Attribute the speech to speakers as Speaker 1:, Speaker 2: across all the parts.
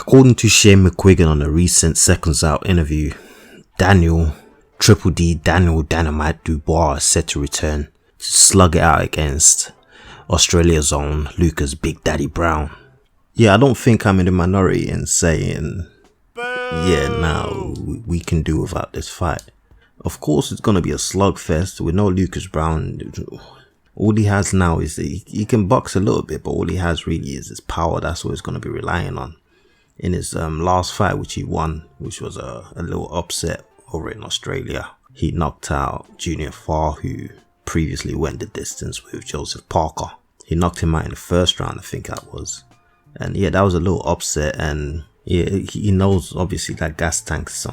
Speaker 1: According to Shane McQuiggan on a recent Secondsout interview, Triple D Daniel Dynamite Dubois is set to return to slug it out against Australia's own Lucas Big Daddy Browne. Yeah, I don't think I'm in the minority in saying, we can do without this fight. Of course, it's going to be a slugfest with no Lucas Browne. All he has now is he can box a little bit, but all he has really is his power. That's what he's going to be relying on. In his last fight, which he won, which was a little upset over in Australia, he knocked out Junior Farr, who previously went the distance with Joseph Parker. He knocked him out in the first round, I think that was. And yeah, that was a little upset, and yeah, he knows obviously that gas tank is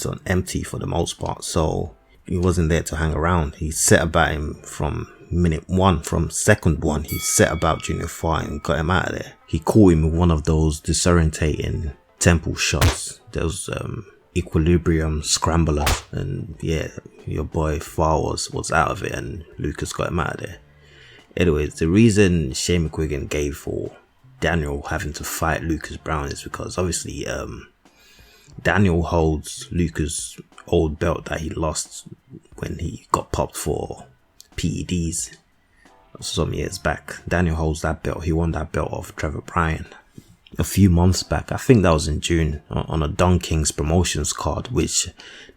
Speaker 1: on empty for the most part, so he wasn't there to hang around. He set about him from minute one, from second one. He set about Junior Farr and got him out of there. He caught him with one of those disorientating temple shots, those equilibrium scramblers, and yeah, your boy Farr was out of it, and Lucas got him out of there. Anyways, the reason Shane McQuiggan gave for Daniel having to fight Lucas Browne is because obviously Daniel holds Lucas' old belt that he lost when he got popped for PEDs some years back. Daniel holds that belt. He won that belt off Trevor Bryan a few months back. I think that was in June on a Don King's promotions card, which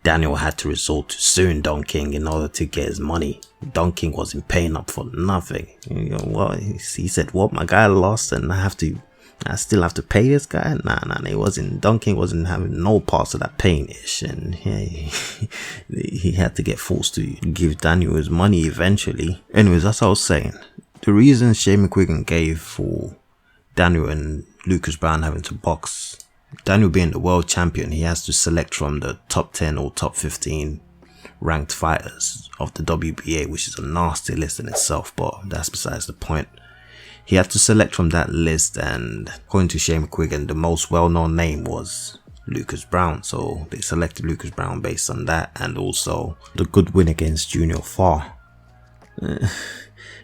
Speaker 1: Daniel had to resort to suing Don King in order to get his money. Don King wasn't paying up for nothing. You know what? He said, "What? My guy lost, and I still have to pay this guy?" Nah. It wasn't. Don King wasn't having no parts of that paying ish, and yeah, he had to get forced to give Daniel his money eventually. Anyways, that's what I was saying. The reason Shane McQuiggan gave for Daniel and Lucas Browne having to box, Daniel being the world champion, he has to select from the top 10 or top 15 ranked fighters of the WBA, which is a nasty list in itself, but that's besides the point. He had to select from that list, and according to Shane McQuiggan, the most well-known name was Lucas Browne, so they selected Lucas Browne based on that, and also the good win against Junior Farr.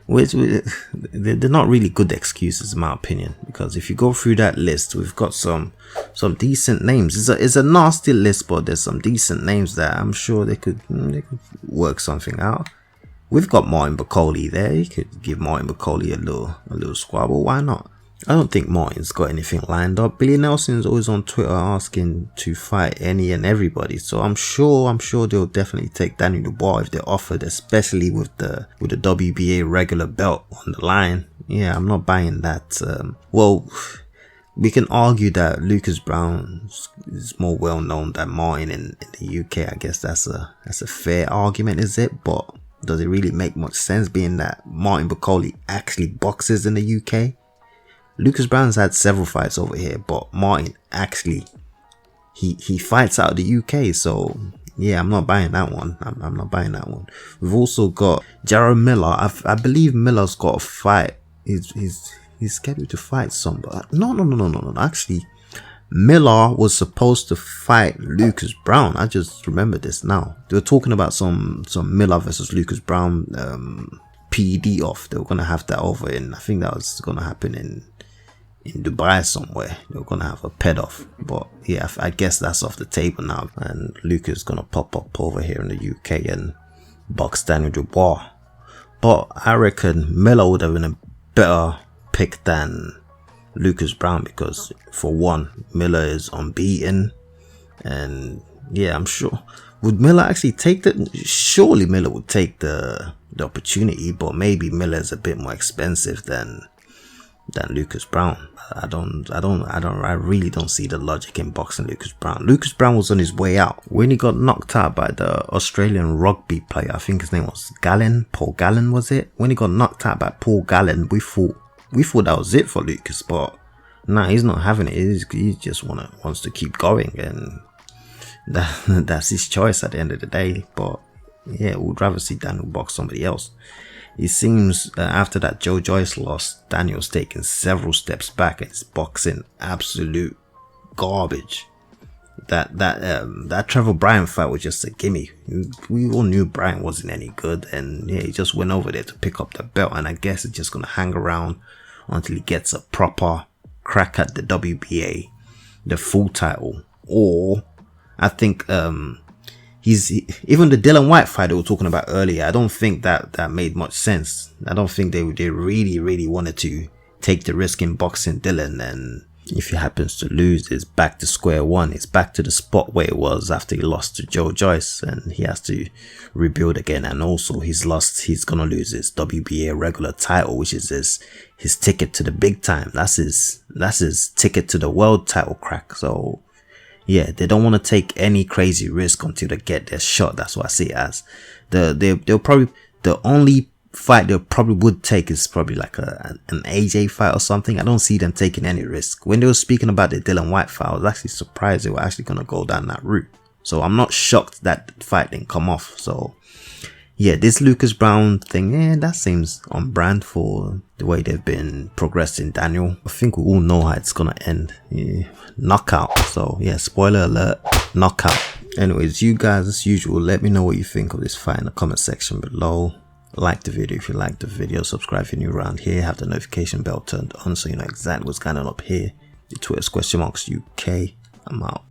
Speaker 1: Which they're not really good excuses in my opinion, because if you go through that list, we've got some decent names. It's a nasty list, but there's some decent names that I'm sure they could work something out. We've got Martin Bakole there. You could give Martin Bakole a little squabble. Why not? I don't think Martin's got anything lined up. Billy Nelson's always on Twitter asking to fight any and everybody, so I'm sure they'll definitely take Daniel Dubois if they're offered, especially with the WBA regular belt on the line. Yeah, I'm not buying that. Well, we can argue that Lucas Browne is more well known than Martin in the UK. I guess that's a fair argument, is it? But does it really make much sense, being that Martin Bakole actually boxes in the UK? Lucas Browne's had several fights over here, but Martin actually he fights out of the UK, so yeah, I'm not buying that one. I'm not buying that one. We've also got Jared Miller. I believe Miller's got a fight. He's scheduled to fight somebody. No. Actually, Miller was supposed to fight Lucas Browne. I just remember this now. They were talking about some Miller versus Lucas Browne PED off. They were gonna have that over in. I think that was gonna happen in Dubai somewhere. They were gonna have a ped off, but yeah, I guess that's off the table now, and Lucas is gonna pop up over here in the UK and box Daniel Dubois. But I reckon Miller would have been a better pick than Lucas Browne, because for one, Miller is unbeaten, and yeah, I'm sure, would Miller actually take surely Miller would take the opportunity, but maybe Miller is a bit more expensive than Lucas Browne. I really don't see the logic in boxing Lucas Browne. Lucas Browne was on his way out when he got knocked out by the Australian rugby player. I think his name was Paul Gallen, was it? When he got knocked out by Paul Gallen, we thought that was it for Lucas, but nah, he's not having it. He just wants to keep going, and that's his choice at the end of the day. But yeah, we'd rather see Daniel box somebody else. It seems after that Joe Joyce loss, Daniel's taken several steps back and is boxing absolute garbage. That Trevor Bryan fight was just a gimme. We all knew Bryan wasn't any good, and yeah, he just went over there to pick up the belt, and I guess it's just gonna hang around until he gets a proper crack at the WBA. the full title. Or I think even the Dylan White fight they were talking about earlier, I don't think that made much sense. I don't think they really wanted to take the risk in boxing Dylan, and if he happens to lose, it's back to square one. It's back to the spot where it was after he lost to Joe Joyce, and he has to rebuild again. And also he's gonna lose his WBA regular title, which is his ticket to the big time. That's his ticket to the world title crack. So yeah, they don't want to take any crazy risk until they get their shot. That's what I see it as. They'll probably, the only fight they probably would take is probably like an AJ fight or something. I don't see them taking any risk. When they were speaking about the Dylan White fight, I was actually surprised they were actually going to go down that route. So I'm not shocked that fight didn't come off. So yeah, this Lucas Browne thing, that seems on brand for the way they've been progressing Daniel. I think we all know how it's going to end. Yeah, knockout. So yeah, spoiler alert, knockout. Anyways, you guys, as usual, let me know what you think of this fight in the comment section below. Like the video if you like the video, subscribe if you're new around here, have the notification bell turned on so you know exactly what's going on up here. The Twitter's !UK. I'm out.